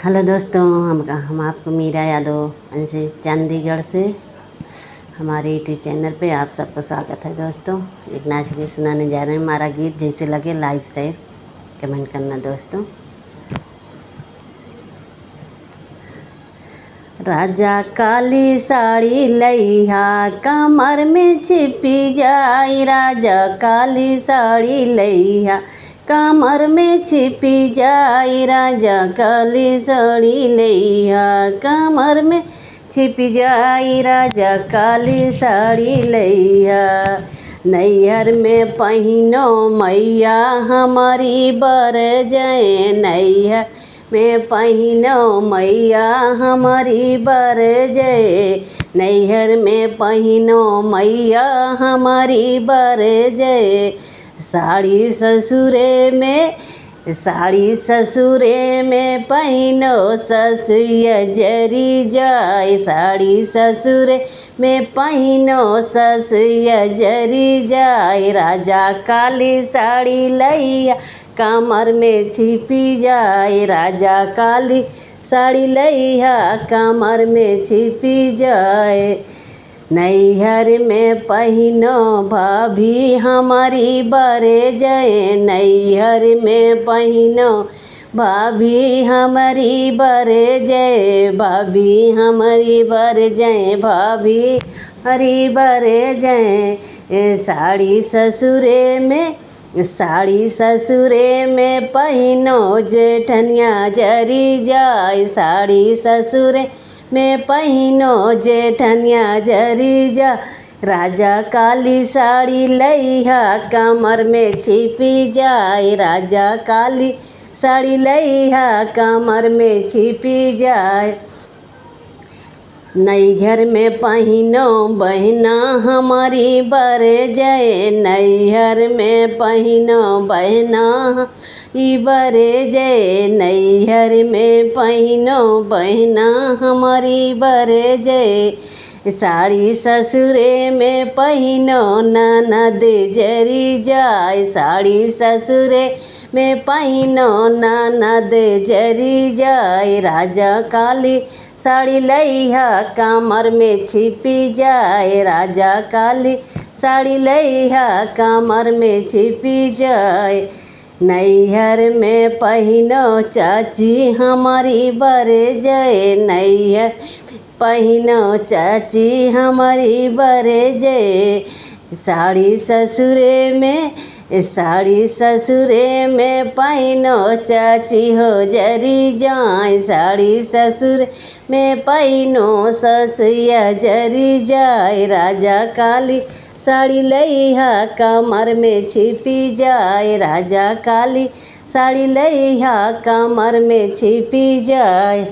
Hello दोस्तों, हम आपको मीरा यादव अंशी चंडीगढ़ से हमारे यूट्यूब चैनल पे आप सबको स्वागत है। दोस्तों एक नाच गीत सुनाने जा रहे हैं। हमारा गीत जैसे लगे लाइक शेयर कमेंट करना। दोस्तों राजा काली साड़ी लैहा कमर में छिपी जाई, राजा काली साड़ी लैहा कमर में छिपी जाई, राजा काली साड़ी लैहा कमर में छिपी जाई, राजा काली साड़ी लैहा। नैहर में पहिनो मैया हमारी बर जाए, नैहर में पहिनो मैया हमारी बर जय, नैहर में पहिनो मैया हमारी बर जय। साड़ी ससुरे में पहिनो ससुया जरी जाए, साड़ी ससुरे में पहिनो ससुया जरी जाए, राजा काली साड़ी लैया कमर में छिपी जाए, राजा काली साड़ी लैया कमर में छिपी जाए। नैहर में पहिनो भाभी हमारी बरे जय, नैहर में पहिनो भाभी हमारी बरे जय, भाभी हमारी बर जय, भाभी हरी बरे जय। साड़ी ससुरे में पहिनो जेठनिया जरी जाए, साड़ी ससुरे में पहिनो जेठनिया जरी जा, राजा काली साड़ी लैहा कमर में छिपी जाए, राजा काली साड़ी लैहा कमर में छिपी जाए। नैहर में पहिनो बहना हमारी बर जय, नैहर में पहिनो बहना ई बरे जय, नैहर में पहिनो बहना हमारी बरे जय। साड़ी ससुरे में पहिनो ननद जरी जाए, साड़ी ससुरे में पहिनो ननद जरी जाए, राजा काली साड़ी लैहा कमर में छिपी जाए, राजा काली साड़ी लैहा कमर में छिपी जाए। नैहर में पहिनो चाची हमारी बर जय, नैहर पहिनो चाची हमारी बर जय। साड़ी ससुरे में पहिनो चाची हो जरी जाए, साड़ी ससुर में पहिनो ससुया जरी जाए, राजा काली साड़ी लैहा कमर में छिपी जाए, राजा काली साड़ी लैहा कमर में छिपी जाए।